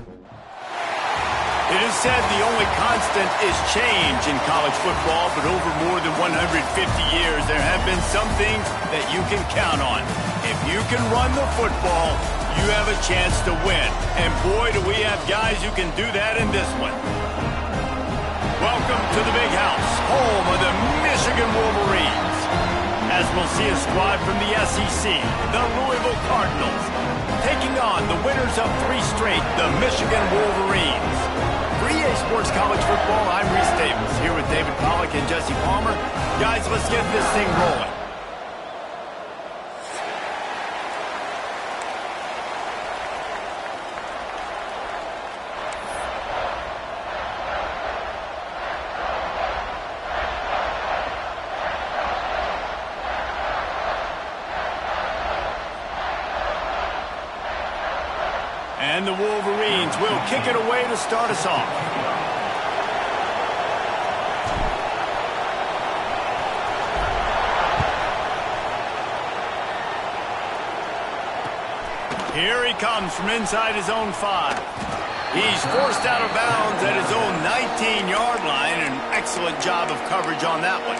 It is said the only constant is change in college football, but over more than 150 years, there have been some things that you can count on. If you can run the football, you have a chance to win. And boy, do we have guys who can do that in this one. Welcome to the Big House, home of the Michigan Wolverines. As we'll see a squad from the SEC, the Louisville Cardinals, taking on the winners of 3 straight, the Michigan Wolverines. For EA Sports College Football, I'm Reese Davis, here with David Pollack and Jesse Palmer. Guys, let's get this thing rolling. And the Wolverines will kick it away to start us off. Here he comes from inside his own 5. He's forced out of bounds at his own 19-yard line. An excellent job of coverage on that one.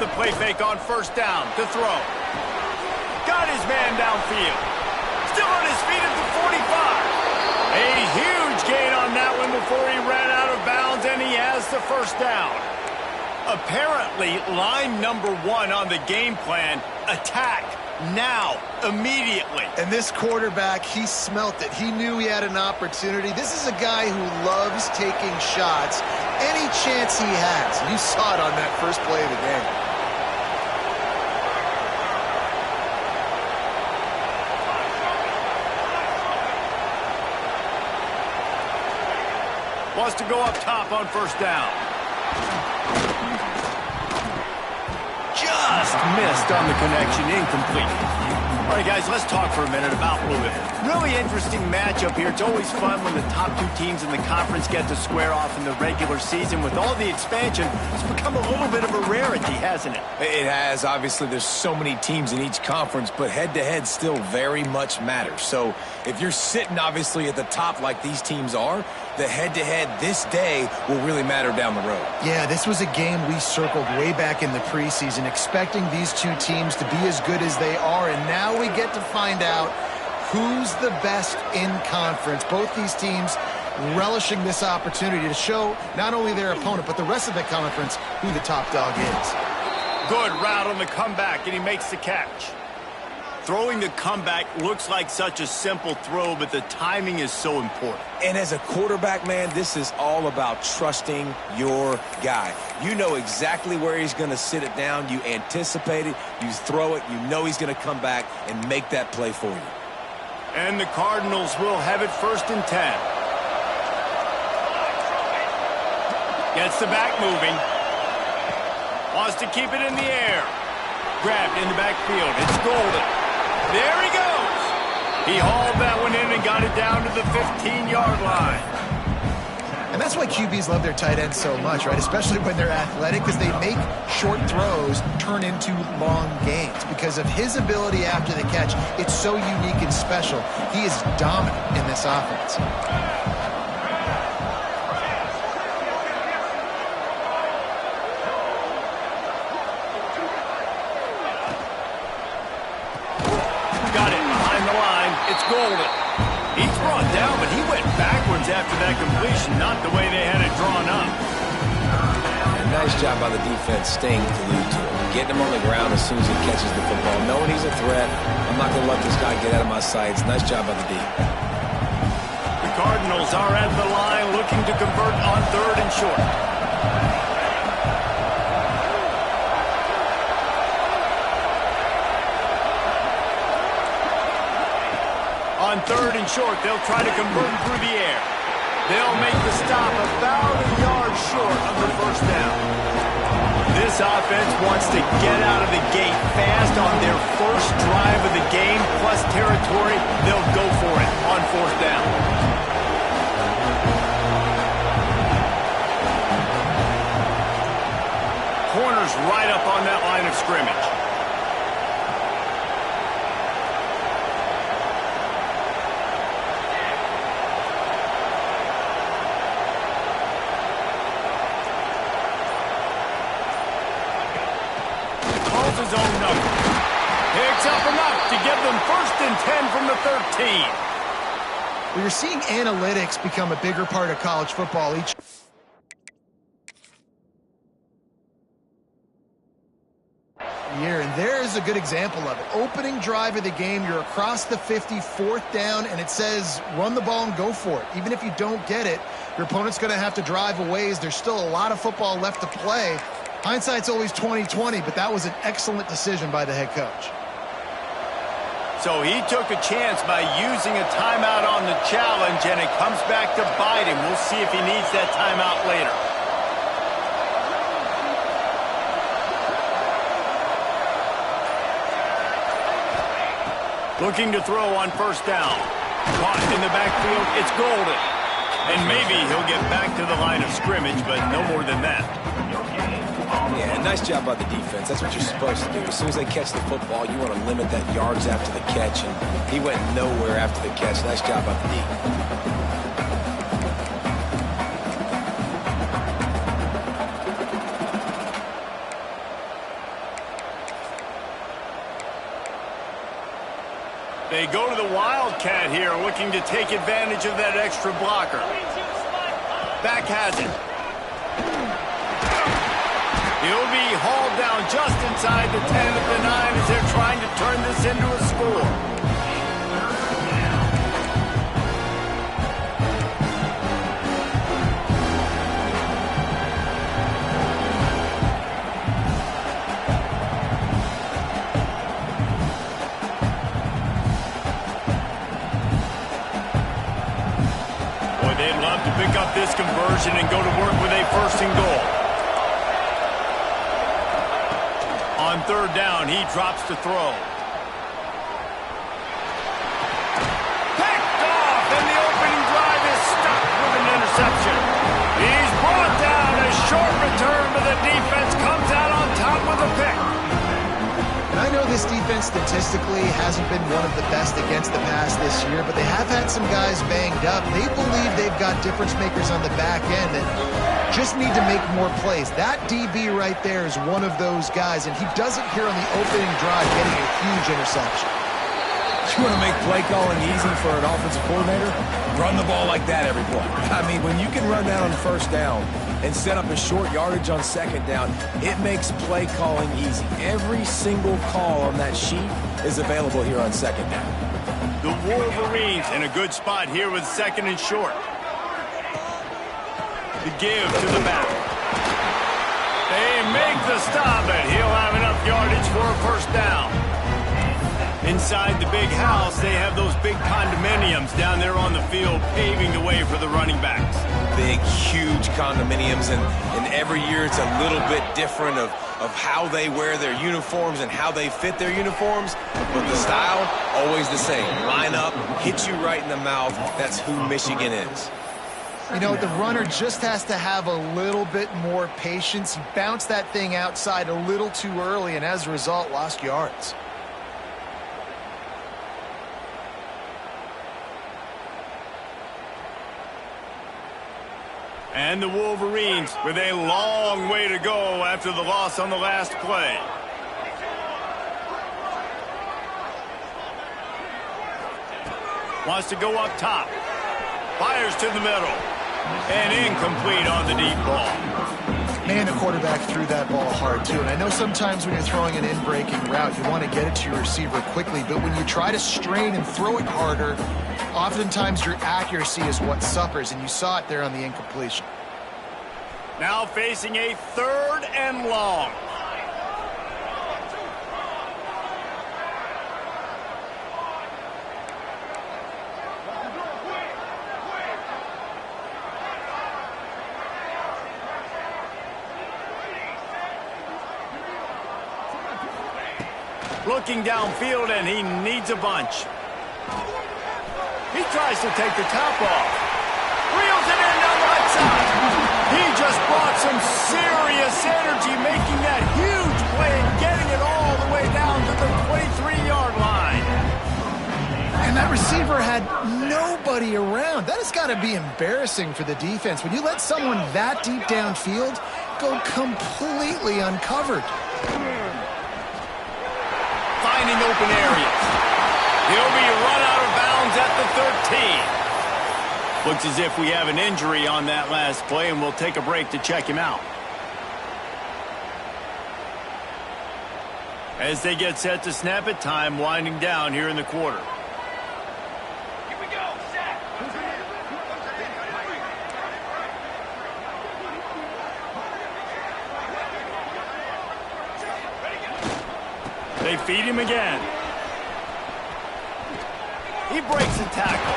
The play fake on first down to throw. Got his man downfield. Still on his feet at the 45. A huge gain on that one before he ran out of bounds, and he has the first down. Apparently, line number 1 on the game plan, attack now, immediately. And this quarterback, he smelt it. He knew he had an opportunity. This is a guy who loves taking shots any chance he has. You saw it on that first play of the game. Wants to go up top on first down. Just missed on the connection, incomplete. All right, guys, let's talk for a minute about Louisville. Really interesting matchup here. It's always fun when the top 2 teams in the conference get to square off in the regular season. With all the expansion, it's become a little bit of a rarity, hasn't it? It has. Obviously, there's so many teams in each conference, but head-to-head still very much matters. So if you're sitting, obviously, at the top like these teams are, the head-to-head this day will really matter down the road. Yeah, this was a game we circled way back in the preseason, expecting these 2 teams to be as good as they are, and now we get to find out who's the best in conference. Both these teams relishing this opportunity to show not only their opponent, but the rest of the conference who the top dog is. Good route on the comeback, and he makes the catch. Throwing the comeback looks like such a simple throw, but the timing is so important. And as a quarterback, man, this is all about trusting your guy. You know exactly where he's going to sit it down. You anticipate it. You throw it. You know he's going to come back and make that play for you. And the Cardinals will have it 1st and 10. Gets the back moving. Wants to keep it in the air. Grabbed in the backfield. It's Golden. There he goes. He hauled that one in and got it down to the 15-yard line. And that's why QBs love their tight ends so much, right? Especially when they're athletic, because they make short throws turn into long gains. Because of his ability after the catch, it's so unique and special. He is dominant in this offense. Golden. He's brought down, but he went backwards after that completion, not the way they had it drawn up. And nice job by the defense staying glued to him, getting him on the ground as soon as he catches the football, knowing he's a threat. I'm not going to let this guy get out of my sights. Nice job by the D. The Cardinals are at the line looking to convert on 3rd and short. On 3rd and short, they'll try to convert him through the air. They'll make the stop about a yard short of the first down. This offense wants to get out of the gate fast on their first drive of the game, plus territory. They'll go for it on fourth down. Corner's right up on that line of scrimmage. His own number. Picks up enough to give them 1st and 10 from the 13. Well, you're seeing analytics become a bigger part of college football each year, and there is a good example of it. Opening drive of the game, you're across the 50, 4th down, and it says run the ball and go for it. Even if you don't get it, your opponent's going to have to drive a ways. There's still a lot of football left to play. Hindsight's always 20/20, but that was an excellent decision by the head coach. So he took a chance by using a timeout on the challenge, and it comes back to bite him. We'll see if he needs that timeout later. Looking to throw on 1st down. Caught in the backfield, it's Golden. And maybe he'll get back to the line of scrimmage, but no more than that. Yeah, nice job by the defense. That's what you're supposed to do. As soon as they catch the football, you want to limit that yards after the catch, and he went nowhere after the catch. Nice job by the D. They go to the Wildcat here, looking to take advantage of that extra blocker. Back has it. He'll be hauled down just inside the 10 of the 9 as they're trying to turn this into a score. Boy, they'd love to pick up this conversion and go to work with a 1st and goal. On 3rd down, he drops to throw. Picked off, and the opening drive is stuck with an interception. He's brought down. A short return, but the defense comes out on top with a pick. And I know this defense statistically hasn't been one of the best against the pass this year, but they have had some guys banged up. They believe they've got difference makers on the back end that just need to make more plays. That DB right there is one of those guys, and he does it here on the opening drive, getting a huge interception. You want to make play calling easy for an offensive coordinator? Run the ball like that every play. I mean, when you can run that on 1st down and set up a short yardage on 2nd down, it makes play calling easy. Every single call on that sheet is available here on 2nd down. The Wolverines in a good spot here with 2nd and short. The give to the back. They make the stop, and he'll have enough yardage for a 1st down. Inside the big house, they have those big condominiums down there on the field, paving the way for the running backs. Big, huge condominiums, and every year it's a little bit different of how they wear their uniforms and how they fit their uniforms, but the style, always the same. Line up, hit you right in the mouth. That's who Michigan is. You know, the runner just has to have a little bit more patience. He bounced that thing outside a little too early, and as a result, lost yards. And the Wolverines with a long way to go after the loss on the last play. Wants to go up top. Fires to the middle. And incomplete on the deep ball. Man, the quarterback threw that ball hard, too. And I know sometimes when you're throwing an in-breaking route, you want to get it to your receiver quickly. But when you try to strain and throw it harder, oftentimes your accuracy is what suffers. And you saw it there on the incompletion. Now facing a 3rd and long. Looking downfield, and he needs a bunch. He tries to take the top off. Reels it in down the right side. He just brought some serious energy, making that huge play and getting it all the way down to the 23-yard line. And that receiver had nobody around. That has got to be embarrassing for the defense. When you let someone that deep downfield go completely uncovered. Finding open areas. He'll be run out of bounds at the 13. Looks as if we have an injury on that last play, and we'll take a break to check him out. As they get set to snap it, time winding down here in the quarter. Here we go, set. They feed him again. He breaks the tackle.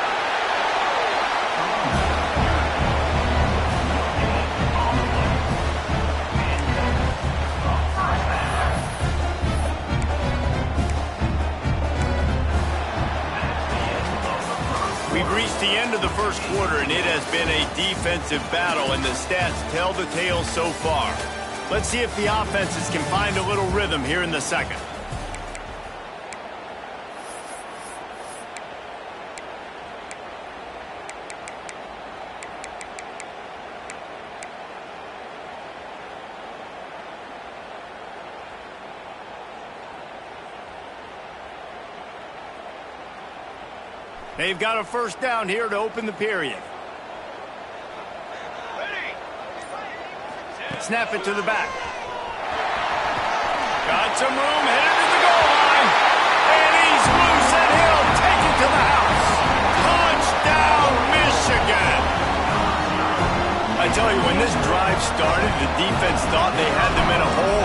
We've reached the end of the first quarter, and it has been a defensive battle, and the stats tell the tale so far. Let's see if the offenses can find a little rhythm here in the second. They've got a first down here to open the period. Snap it to the back. Got some room, headed to the goal line. And he's loose, and he'll take it to the house. Touchdown, Michigan. I tell you, when this drive started, the defense thought they had them in a hole.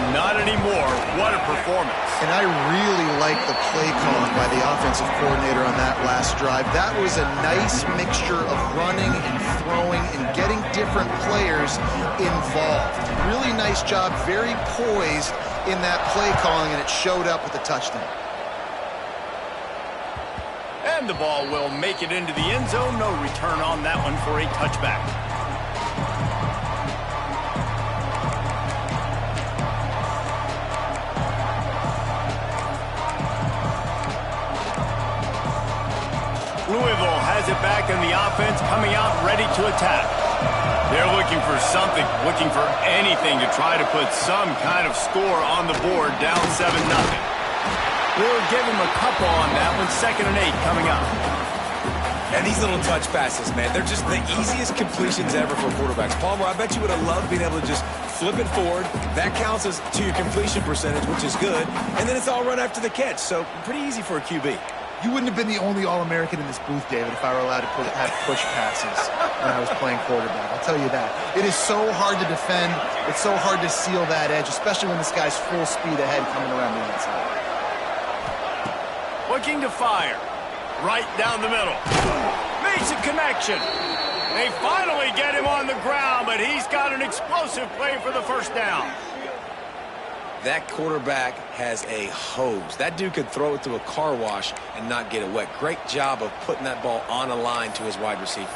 Not anymore. What a performance. And I really like the play calling by the offensive coordinator on that last drive. That was a nice mixture of running and throwing and getting different players involved. Really nice job, very poised in that play calling, and it showed up with a touchdown. And the ball will make it into the end zone. No return on that one for a touchback. Louisville has it back, and the offense coming out ready to attack. They're looking for something, looking for anything to try to put some kind of score on the board, down 7-0. We'll give him a couple on that one. 2nd and 8 coming up. And these little touch passes, man, they're just the easiest completions ever for quarterbacks. Palmer, I bet you would have loved being able to just flip it forward. That counts as to your completion percentage, which is good. And then it's all run after the catch, so pretty easy for a QB. You wouldn't have been the only All-American in this booth, David, if I were allowed to have push passes when I was playing quarterback. I'll tell you that. It is so hard to defend. It's so hard to seal that edge, especially when this guy's full speed ahead coming around the inside. Looking to fire. Right down the middle. Makes a connection. They finally get him on the ground, but he's got an explosive play for the first down. That quarterback has a hose. That dude could throw it through a car wash and not get it wet. Great job of putting that ball on a line to his wide receiver.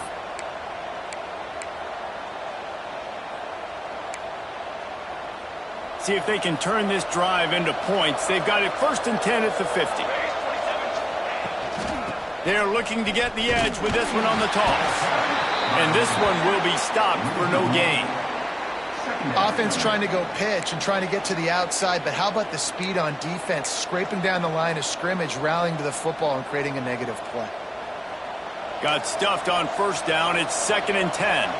See if they can turn this drive into points. They've got it 1st and 10 at the 50. They're looking to get the edge with this one on the toss. And this one will be stopped for no gain. Offense trying to go pitch and trying to get to the outside, but how about the speed on defense, scraping down the line of scrimmage, rallying to the football and creating a negative play. Got stuffed on 1st down. It's 2nd and 10.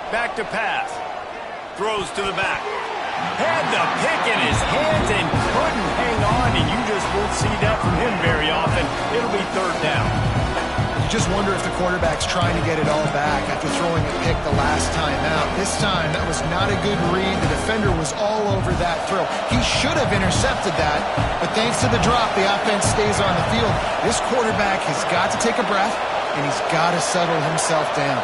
Back to pass. Throws to the back. Had the pick in his hands and couldn't hang on, and you just won't see that from him very often. It'll be 3rd down. just wonder if the quarterback's trying to get it all back after throwing a pick the last time out. This time, that was not a good read. The defender was all over that throw. He should have intercepted that, but thanks to the drop, the offense stays on the field. This quarterback has got to take a breath, and he's got to settle himself down.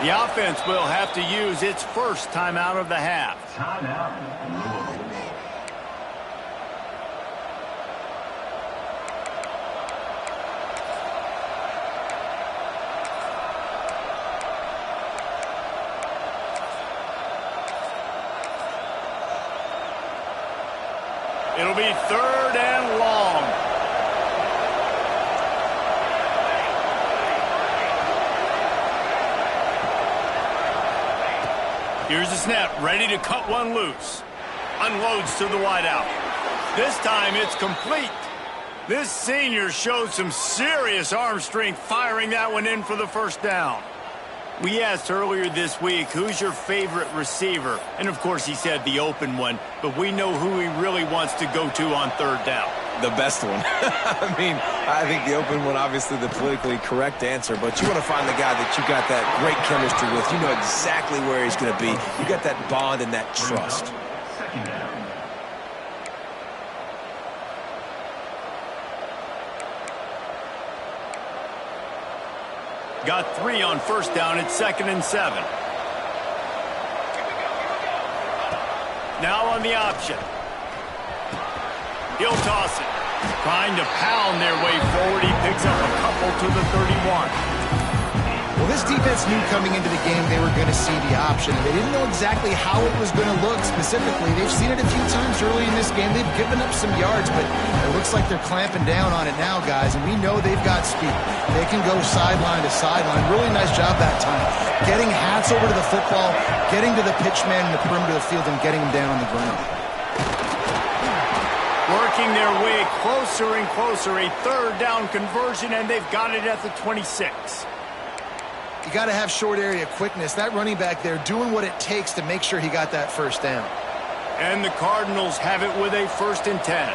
The offense will have to use its first timeout of the half. Timeout. It'll be 3rd and long. Here's the snap, ready to cut one loose. Unloads to the wideout. This time it's complete. This senior showed some serious arm strength firing that one in for the first down. We asked earlier this week, who's your favorite receiver? And of course he said the open one, but we know who he really wants to go to on 3rd down. The best one. I mean, I think the open one, obviously the politically correct answer, but you want to find the guy that you got that great chemistry with. You know exactly where he's going to be. You got that bond and that trust. Got 3 on 1st down. It's 2nd and 7. Now on the option. He'll toss it. Trying to pound their way forward. He picks up a couple to the 31. Well, this defense knew coming into the game they were going to see the option. They didn't know exactly how it was going to look specifically. They've seen it a few times early in this game. They've given up some yards, but it looks like they're clamping down on it now, guys, and we know they've got speed. They can go sideline to sideline. Really nice job that time. Getting hats over to the football, getting to the pitch man in the perimeter of the field, and getting him down on the ground. Working their way closer and closer. A 3rd down conversion, and they've got it at the 26. You got to have short area quickness. That running back there doing what it takes to make sure he got that 1st down. And the Cardinals have it with a 1st and 10.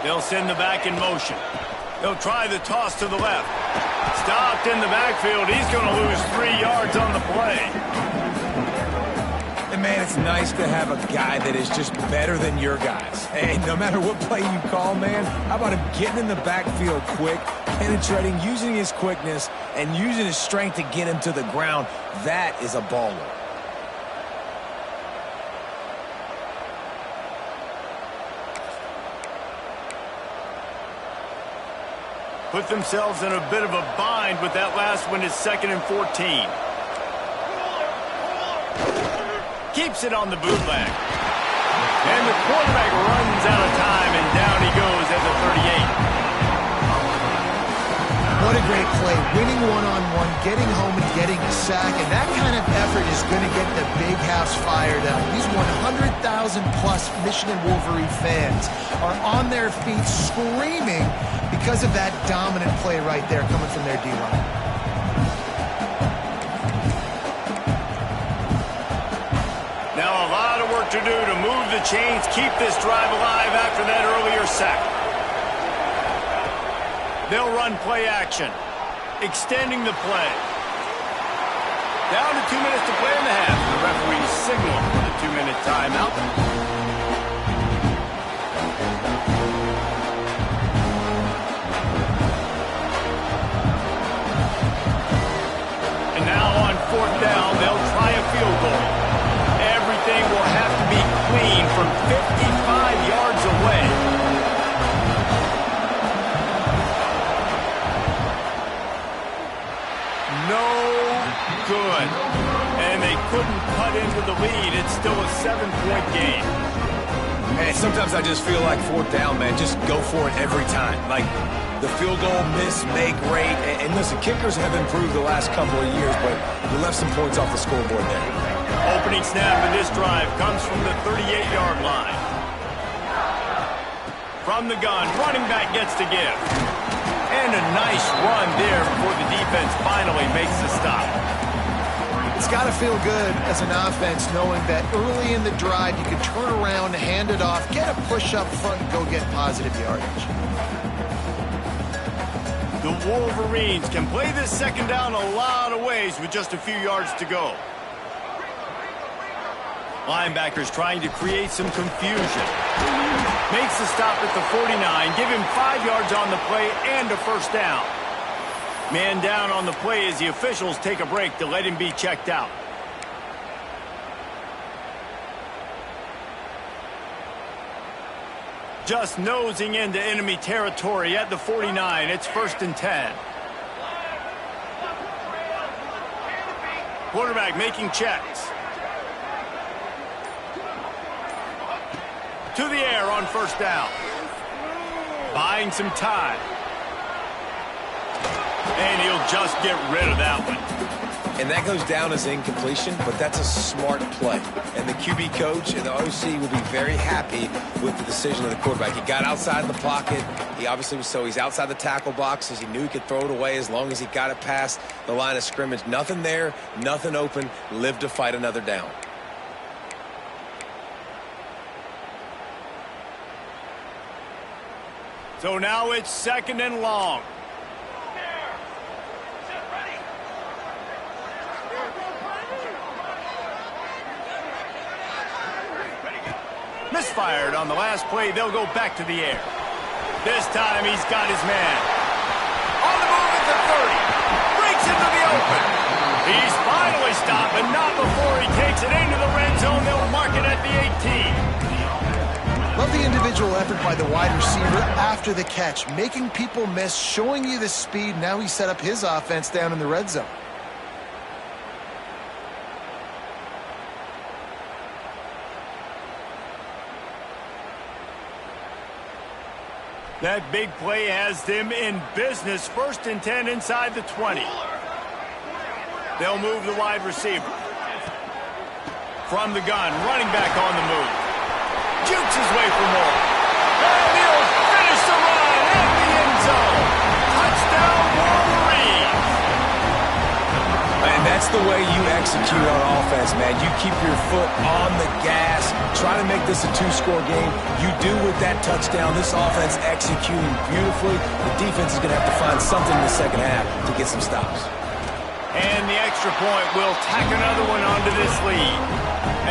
They'll send the back in motion. They'll try the toss to the left. Stopped in the backfield. He's going to lose 3 yards on the play. And man, it's nice to have a guy that is just better than your guys. Hey, no matter what play you call, man, how about him getting in the backfield quick, penetrating, using his quickness, and using his strength to get him to the ground? That is a baller. Put themselves in a bit of a bind with that last one. It's 2nd and 14. Keeps it on the bootleg. And the quarterback runs out of time, and down he goes at the 38. What a great play. Winning one-on-one, getting home and getting a sack, and that kind of effort is going to get the big house fired up. These 100,000-plus Michigan Wolverine fans are on their feet screaming because of that dominant play right there coming from their D-line. Now a lot of work to do to move the chains, keep this drive alive after that earlier sack. They'll run play action, extending the play. Down to 2 minutes to play in the half. The referee signaled for the 2-minute timeout. And now on 4th down, they'll try a field goal. Everything will have to be clean from 55 yards away. No good. And they couldn't cut into the lead. It's still a 7-point game. Hey, sometimes I just feel like 4th down, man. Just go for it every time. Like the field goal miss, make rate. And listen, kickers have improved the last couple of years, but you left some points off the scoreboard there. Opening snap of this drive comes from the 38-yard line. From the gun, running back gets to give. And a nice run there before the defense defense finally makes the stop. It's got to feel good as an offense knowing that early in the drive you can turn around, hand it off, get a push up front, and go get positive yardage. The Wolverines can play this second down a lot of ways with just a few yards to go. Linebackers trying to create some confusion. Makes the stop at the 49, give him 5 yards on the play and a first down. Man down on the play as the officials take a break to let him be checked out. Just nosing into enemy territory at the 49. It's 1st and 10. Quarterback making checks. To the air on first down. Buying some time. And he'll just get rid of that one. And that goes down as incompletion, but that's a smart play. And the QB coach and the OC will be very happy with the decision of the quarterback. He got outside the pocket. He obviously was he's outside the tackle boxes. He knew he could throw it away as long as he got it past the line of scrimmage. Nothing there, nothing open. Live to fight another down. So now it's 2nd and long. Misfired on the last play. They'll go back to the air. This time he's got his man. On the move at the 30. Breaks into the open. He's finally stopped, but not before he takes it into the red zone. They'll mark it at the 18. Love the individual effort by the wide receiver after the catch, making people miss, showing you the speed. Now he set up his offense down in the red zone. That big play has them in business. 1st and 10 inside the 20. They'll move the wide receiver. From the gun, running back on the move. Jukes his way for more. And he'll finish the run at the end zone. Touchdown, Wolverines. And that's the way you execute on offense, man. You keep your foot on the gas. Try to make this a 2-score game. You do with that touchdown. This offense executing beautifully. The defense is going to have to find something in the second half to get some stops. And the extra point will tack another one onto this lead.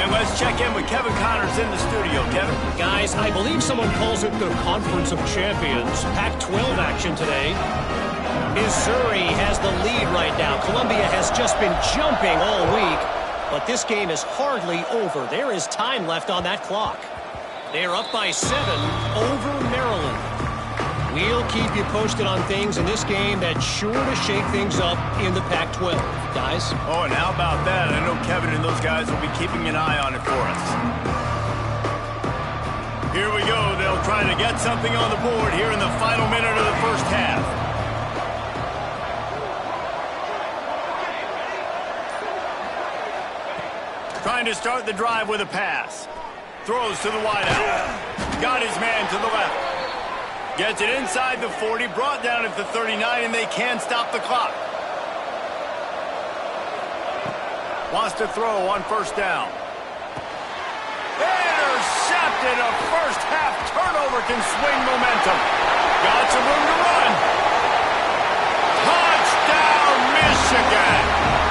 And let's check in with Kevin Connors in the studio. Kevin? Guys, I believe someone calls it the Conference of Champions. Pac-12 action today. Missouri has the lead right now. Columbia has just been jumping all week. But this game is hardly over. There is time left on that clock. They're up by 7 over Maryland. We'll keep you posted on things in this game that's sure to shake things up in the Pac-12. Guys? Oh, and how about that? I know Kevin and those guys will be keeping an eye on it for us. Here we go. They'll try to get something on the board here in the final minute of the first half. Trying to start the drive with a pass. Throws to the wideout. Got his man to the left. Gets it inside the 40, brought down at the 39, and they can stop the clock. Wants to throw on first down. Intercepted. A first half turnover can swing momentum. Got some room to run. Touchdown, Michigan.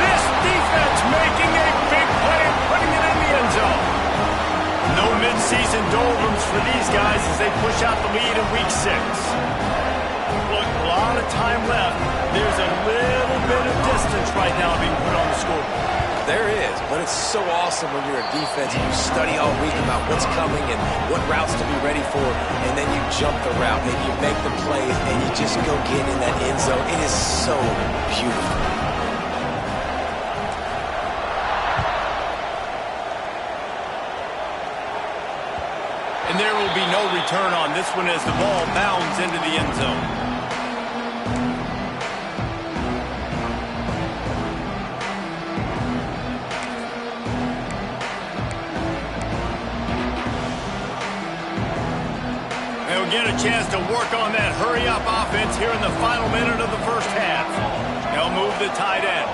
This defense making a big play and putting it in the end zone. No midseason doldrums for these guys as they push out the lead in week 6. Look, a lot of time left. There's a little bit of distance right now being put on the scoreboard. There is, but it's so awesome when you're a defense and you study all week about what's coming and what routes to be ready for, and then you jump the route and you make the plays and you just go get in that end zone. It is so beautiful. And there will be no return on this one as the ball bounds into the end zone. They'll get a chance to work on that hurry-up offense here in the final minute of the first half. They'll move the tight end.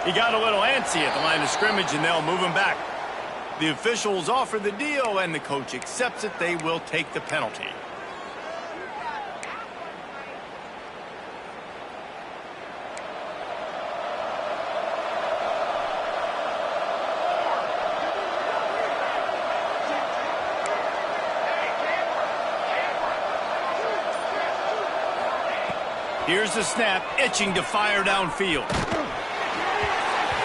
He got a little antsy at the line of scrimmage, and they'll move him back. The officials offer the deal, and the coach accepts it. They will take the penalty. Here's the snap, itching to fire downfield.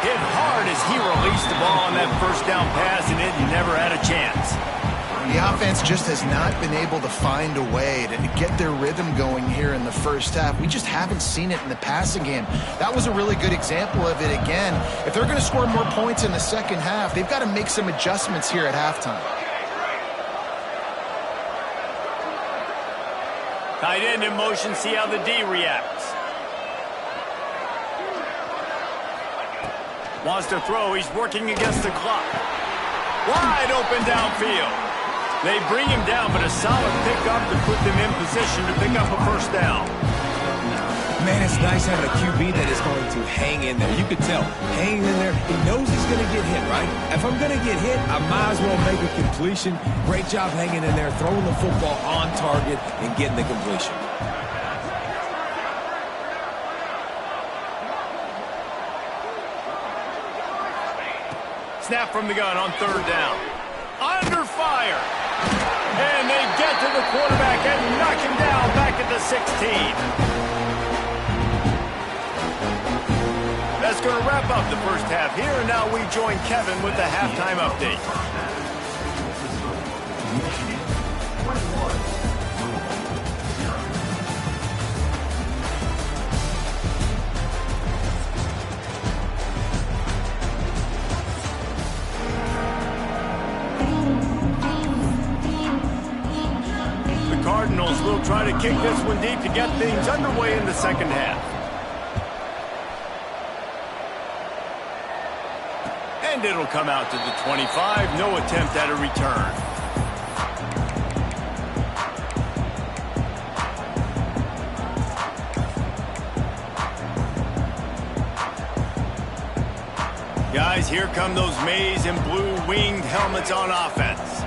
Hit hard as he released the ball on that first down pass, and it never had a chance. The offense just has not been able to find a way to get their rhythm going here in the first half. We just haven't seen it in the passing game. That was a really good example of it again. If they're going to score more points in the second half, they've got to make some adjustments here at halftime. Tight end in motion, see how the D reacts. Wants to throw, he's working against the clock. Wide open downfield. They bring him down, but a solid pickup to put them in position to pick up a first down. Man, it's nice having a QB that is going to hang in there. You could tell, hanging in there, he knows he's going to get hit, right? If I'm going to get hit, I might as well make a completion. Great job hanging in there, throwing the football on target and getting the completion. Snap from the gun on third down. Under fire. And they get to the quarterback and knock him down back at the 16. That's going to wrap up the first half here, and now we join Kevin with the halftime update. The Cardinals will try to kick this one deep to get things underway in the second half. And it'll come out to the 25. No attempt at a return. Guys, here come those maize and blue winged helmets on offense.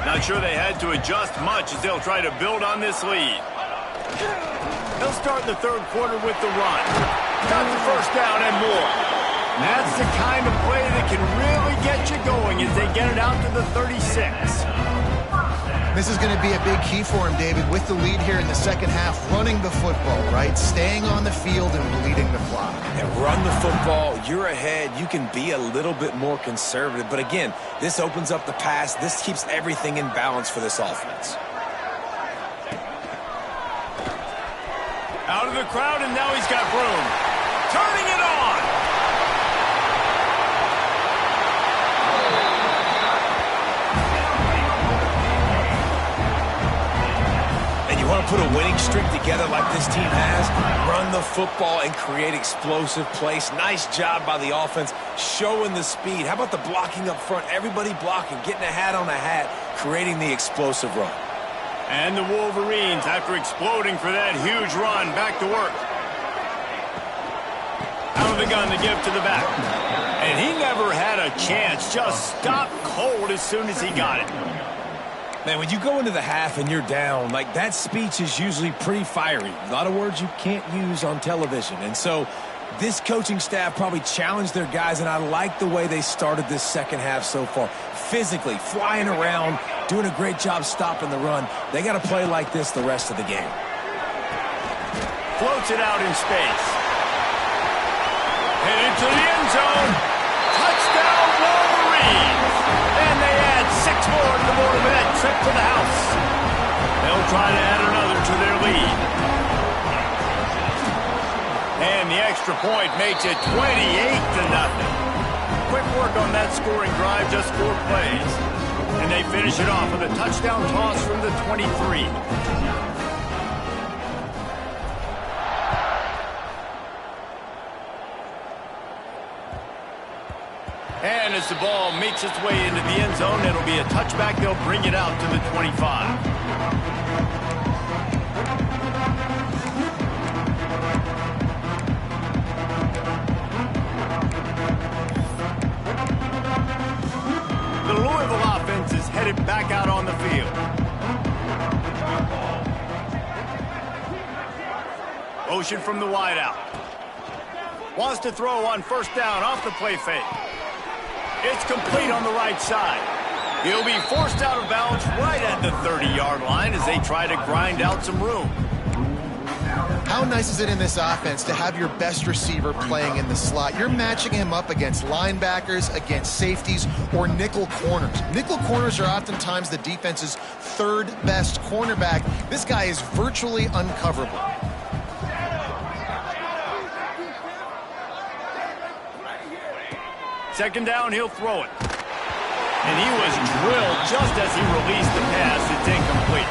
Not sure they had to adjust much as they'll try to build on this lead. They'll start the third quarter with the run. Got the first down and more. That's the kind of play that can really get you going as they get it out to the 36. This is going to be a big key for him, David, with the lead here in the second half, running the football, right? Staying on the field and bleeding the clock. And run the football, you're ahead, you can be a little bit more conservative. But again, this opens up the pass. This keeps everything in balance for this offense. Out of the crowd, and now he's got room. Turning it on. You want to put a winning streak together like this team has, run the football and create explosive plays. Nice job by the offense, showing the speed. How about the blocking up front? Everybody blocking, getting a hat on a hat, creating the explosive run. And the Wolverines, after exploding for that huge run, back to work. Out of the gun to give to the back. And he never had a chance, just stopped cold as soon as he got it. Man, when you go into the half and you're down, like that speech is usually pretty fiery. A lot of words you can't use on television. And so this coaching staff probably challenged their guys, and I like the way they started this second half so far. Physically, flying around, doing a great job stopping the run. They got to play like this the rest of the game. Floats it out in space. And into the end zone. Touchdown, Wolverines. And they add 6 more to the board with that trip to the house. They'll try to add another to their lead. And the extra point makes it 28-0. Quick work on that scoring drive, just 4 plays. And they finish it off with a touchdown toss from the 23. And as the ball makes its way into the end zone. It'll be a touchback. They'll bring it out to the 25. The Louisville offense is headed back out on the field. Motion from the wideout. Wants to throw on first down off the play fake. It's complete on the right side. He'll be forced out of bounds right at the 30-yard line as they try to grind out some room. How nice is it in this offense to have your best receiver playing in the slot? You're matching him up against linebackers, against safeties, or nickel corners. Nickel corners are oftentimes the defense's third best cornerback. This guy is virtually uncoverable. Second down, he'll throw it. And he was drilled just as he released the pass. It's incomplete.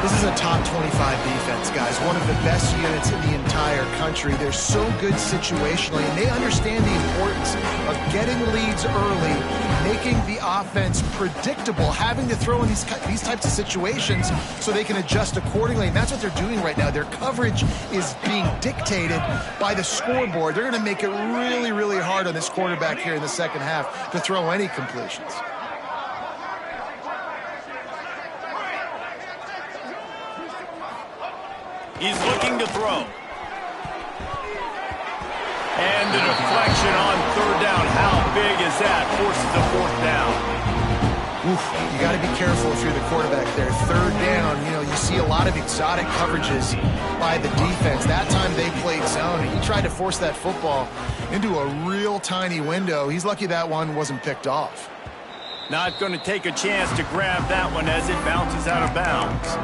This is a top 25 defense, guys. One of the best units in the entire country. They're so good situationally, and they understand the importance of getting leads early, making the offense predictable, having to throw in these types of situations so they can adjust accordingly. And that's what they're doing right now. Their coverage is being dictated by the scoreboard. They're going to make it really, really hard on this quarterback here in the second half to throw any completions. He's looking to throw. And the deflection on third down. How big is that? Forces a fourth down. Oof, you got to be careful if you're the quarterback there. Third down, you see a lot of exotic coverages by the defense. That time they played zone, and he tried to force that football into a real tiny window. He's lucky that one wasn't picked off. Not going to take a chance to grab that one as it bounces out of bounds.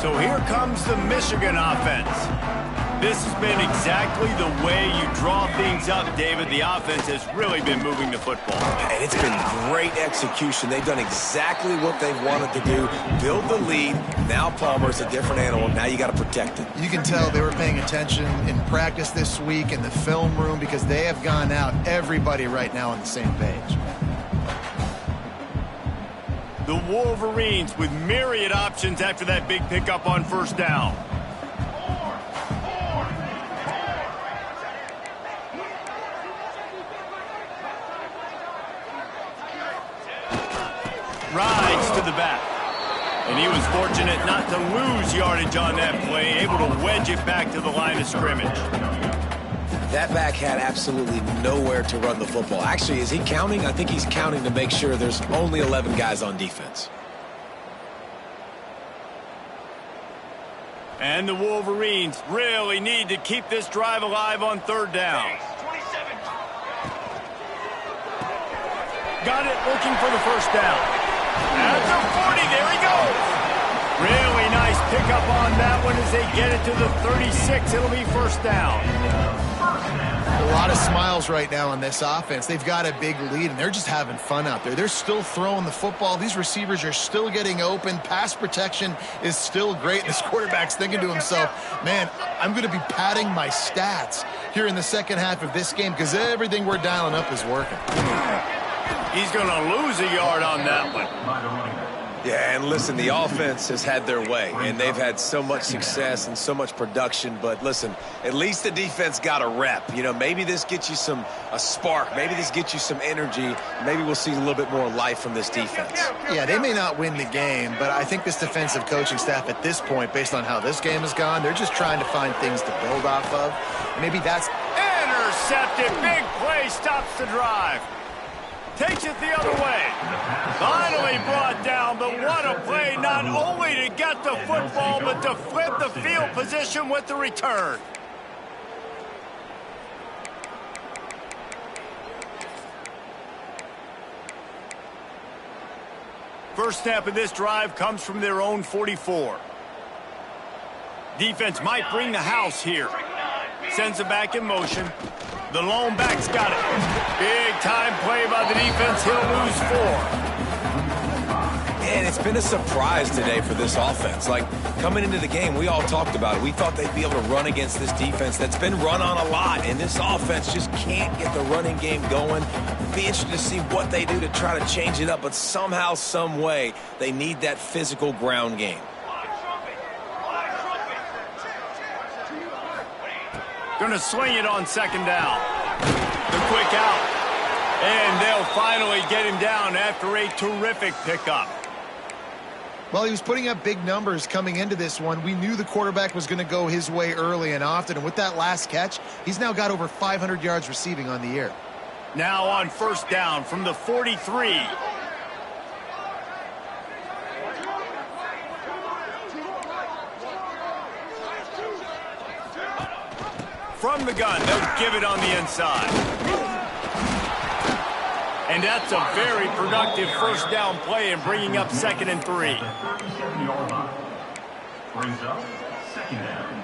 So here comes the Michigan offense. This has been exactly the way you draw things up, David. The offense has really been moving the football. And it's been great execution. They've done exactly what they've wanted to do. Build the lead. Now Palmer's a different animal. Now you got to protect it. You can tell they were paying attention in practice this week in the film room because they have gone out, everybody right now on the same page. The Wolverines with myriad options after that big pickup on first down. Rides to the back. And he was fortunate not to lose yardage on that play, able to wedge it back to the line of scrimmage. That back had absolutely nowhere to run the football. Actually, is he counting? I think he's counting to make sure there's only 11 guys on defense. And the Wolverines really need to keep this drive alive on third down. Got it, looking for the first down. At the 40, there he goes. Really nice pickup on that one as they get it to the 36. It'll be first down. A lot of smiles right now on this offense. They've got a big lead, and they're just having fun out there. They're still throwing the football. These receivers are still getting open. Pass protection is still great. And this quarterback's thinking to himself, man, I'm going to be padding my stats here in the second half of this game because everything we're dialing up is working. He's going to lose a yard on that one. Yeah, and listen, the offense has had their way, and they've had so much success and so much production. But listen, at least the defense got a rep. Maybe this gets you a spark. Maybe this gets you some energy. Maybe we'll see a little bit more life from this defense. Yeah, they may not win the game, but I think this defensive coaching staff at this point, based on how this game has gone, they're just trying to find things to build off of. Maybe that's... Intercepted. Big play stops the drive. Takes it the other way. Finally brought down, but what a play, not only to get the football, but to flip the field position with the return. First snap of this drive comes from their own 44. Defense might bring the house here. Sends it back in motion. The lone back's got it. Big time play by the defense. He'll lose 4. And it's been a surprise today for this offense. Like, coming into the game, we all talked about it. We thought they'd be able to run against this defense that's been run on a lot, and this offense just can't get the running game going. Be interested to see what they do to try to change it up, but somehow, some way, they need that physical ground game. Going to swing it on second down. The quick out. And they'll finally get him down after a terrific pickup. Well, he was putting up big numbers coming into this one. We knew the quarterback was going to go his way early and often. And with that last catch, he's now got over 500 yards receiving on the year. Now on first down from the 43. From the gun, they'll give it on the inside. And that's a very productive first down play and bringing up 2nd and 3. Brings up 2nd down.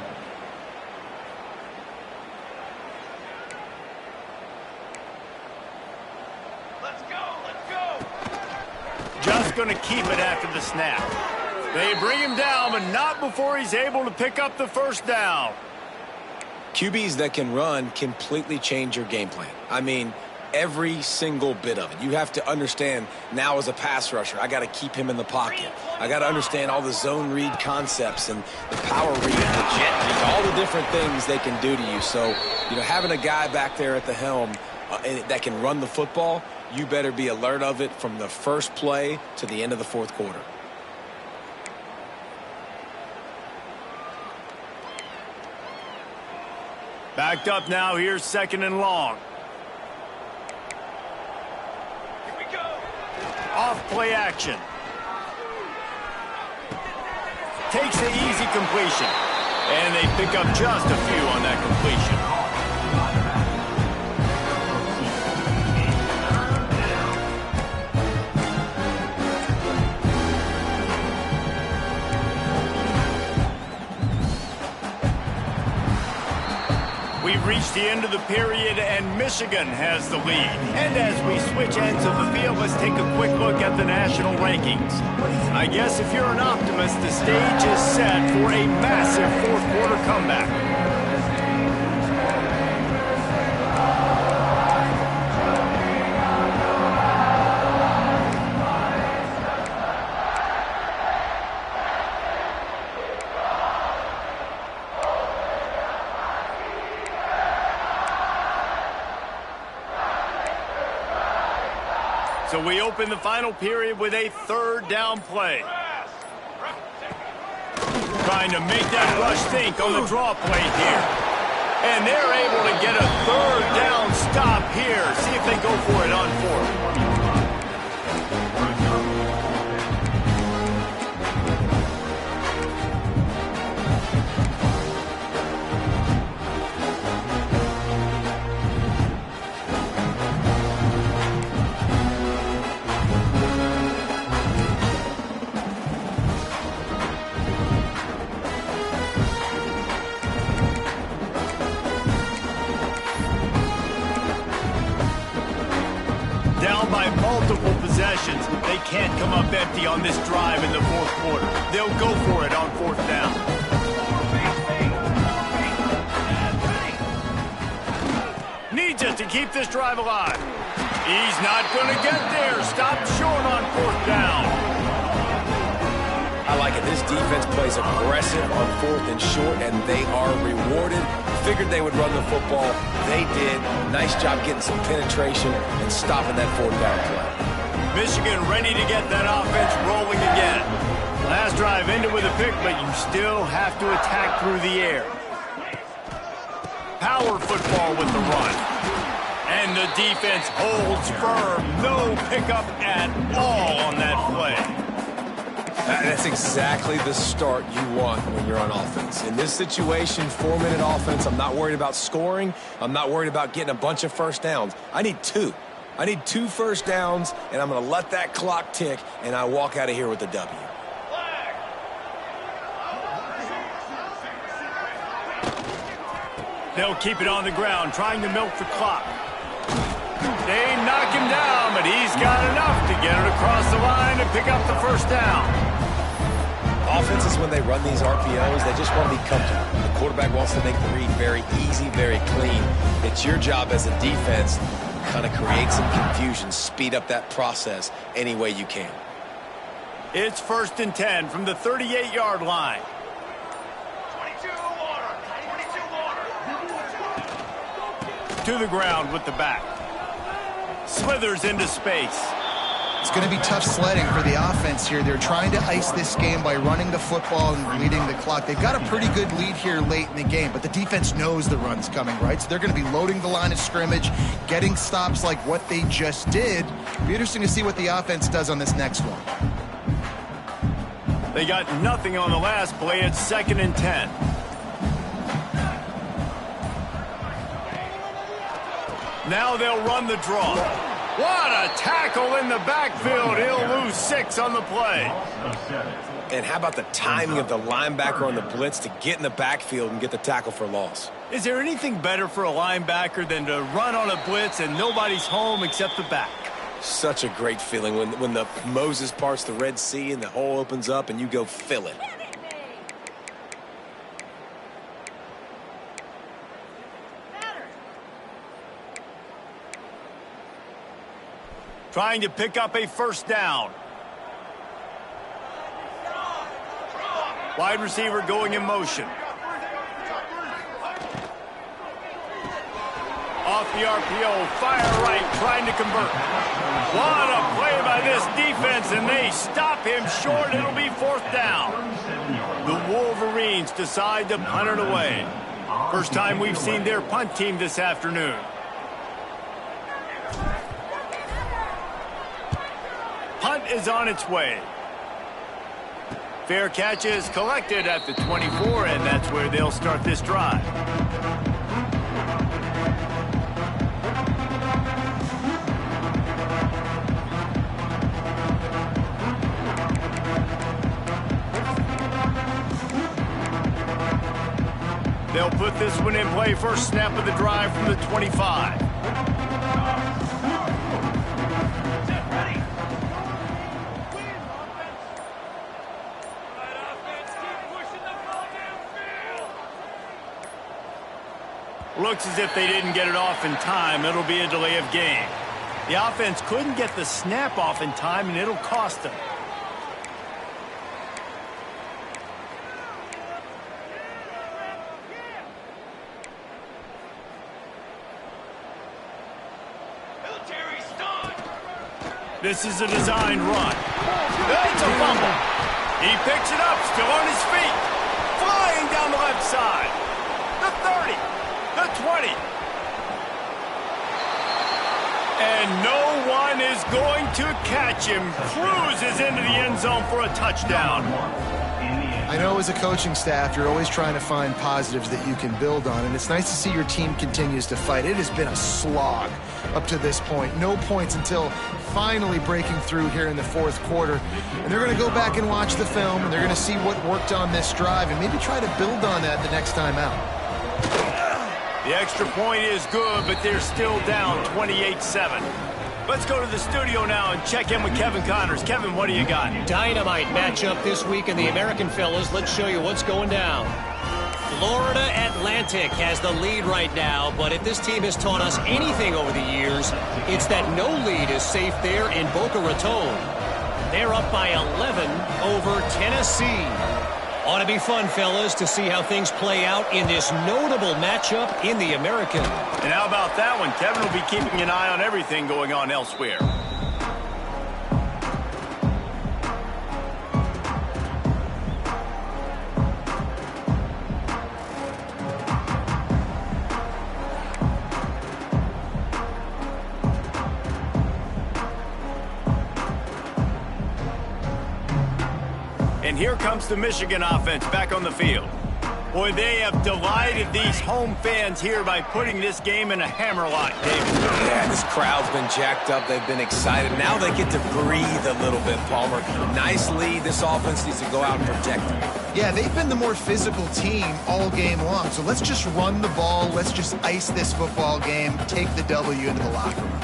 Let's go. Just going to keep it after the snap. They bring him down, but not before he's able to pick up the first down. QBs that can run completely change your game plan. I mean, every single bit of it. You have to understand now as a pass rusher, I got to keep him in the pocket. I got to understand all the zone read concepts and the power read, the jet read, all the different things they can do to you. So, having a guy back there at the helm that can run the football, you better be alert of it from the first play to the end of the fourth quarter. Backed up now, here's 2nd and long. Here we go. Off play action. Takes the easy completion. And they pick up just a few on that completion. We've reached the end of the period, and Michigan has the lead. And as we switch ends of the field, let's take a quick look at the national rankings. I guess if you're an optimist, the stage is set for a massive fourth-quarter comeback. So we open the final period with a 3rd down play. Trying to make that rush think on the draw play here. And they're able to get a 3rd down stop here. See if they go for it on 4th. Down by multiple possessions. They can't come up empty on this drive in the fourth quarter. They'll go for it on 4th down. Needs it to keep this drive alive. He's not going to get there. Stopped short on 4th down. I like it. This defense plays aggressive on 4th and short, and they are rewarded. Figured they would run the football. They did. Nice job getting some penetration and stopping that 4th down play. Michigan ready to get that offense rolling again. Last drive ended with a pick, but you still have to attack through the air. Power football with the run. And the defense holds firm. No pickup at all on that play. That's exactly the start you want when you're on offense. In this situation, 4-minute offense, I'm not worried about scoring. I'm not worried about getting a bunch of first downs. I need 2. I need 2 first downs, and I'm going to let that clock tick, and I walk out of here with a W. They'll keep it on the ground, trying to milk the clock. They knock him down, but he's got enough to get it across the line and pick up the first down. Offenses, when they run these RPOs, they just want to be comfortable. The quarterback wants to make the read very easy, very clean. It's your job as a defense to kind of create some confusion, speed up that process any way you can. It's 1st and 10 from the 38-yard line. 22 water. 22 water. To the ground with the back. Slithers into space. It's going to be tough sledding for the offense here. They're trying to ice this game by running the football and leading the clock. They've got a pretty good lead here late in the game, but the defense knows the run's coming, right? So they're going to be loading the line of scrimmage, getting stops like what they just did. It'll be interesting to see what the offense does on this next one. They got nothing on the last play. It's 2nd and 10. Now they'll run the draw. What a tackle in the backfield. He'll lose 6 on the play. And how about the timing of the linebacker on the blitz to get in the backfield and get the tackle for loss? Is there anything better for a linebacker than to run on a blitz and nobody's home except the back? Such a great feeling when the Moses parts the Red Sea and the hole opens up and you go fill it. Trying to pick up a first down. Wide receiver going in motion. Off the RPO, fire right, trying to convert. What a play by this defense, and they stop him short. It'll be 4th down. The Wolverines decide to punt it away. First time we've seen their punt team this afternoon. Punt is on its way. Fair catch is collected at the 24, and that's where they'll start this drive. They'll put this one in play. First snap of the drive from the 25. Looks as if they didn't get it off in time. It'll be a delay of game. The offense couldn't get the snap off in time, and it'll cost them. This is a designed run. It's a fumble. He picks it up, still on his feet. Flying down the left side. The 30. The 20. And no one is going to catch him. Cruises into the end zone for a touchdown. I know as a coaching staff, you're always trying to find positives that you can build on, and it's nice to see your team continues to fight. It has been a slog up to this point. No points until finally breaking through here in the 4th quarter. And they're going to go back and watch the film, and they're going to see what worked on this drive and maybe try to build on that the next time out. The extra point is good, but they're still down 28-7. Let's go to the studio now and check in with Kevin Connors. Kevin, what do you got? Dynamite matchup this week in the American, fellas. Let's show you what's going down. Florida Atlantic has the lead right now, but if this team has taught us anything over the years, it's that no lead is safe there in Boca Raton. They're up by 11 over Tennessee. Ought to be fun, fellas, to see how things play out in this notable matchup in the American. And how about that one? Kevin will be keeping an eye on everything going on elsewhere. And here comes the Michigan offense back on the field. Boy, they have delighted these home fans here by putting this game in a hammerlock, David. Yeah, this crowd's been jacked up. They've been excited. Now they get to breathe a little bit, Palmer. Nice lead. This offense needs to go out and protect them. Yeah, they've been the more physical team all game long. So let's just run the ball. Let's just ice this football game, take the W into the locker room.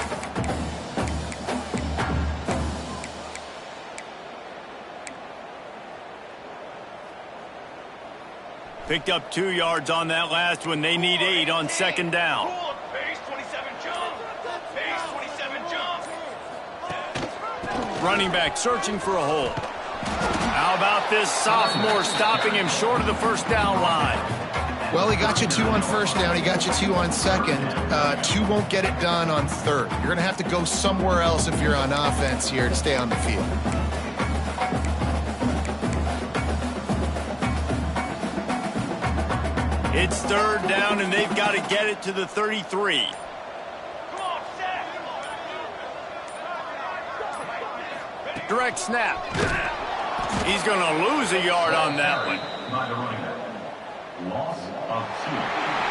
Picked up 2 yards on that last one. They need 8 on second down. Base 27 jump. Base 27 jump. Running back searching for a hole. How about this sophomore stopping him short of the first down line? Well, he got you 2 on first down. He got you 2 on second. 2 won't get it done on third. You're going to have to go somewhere else if you're on offense here to stay on the field. It's third down, and they've got to get it to the 33. Direct snap. He's going to lose a yard on that one. By the running back. Loss of 2.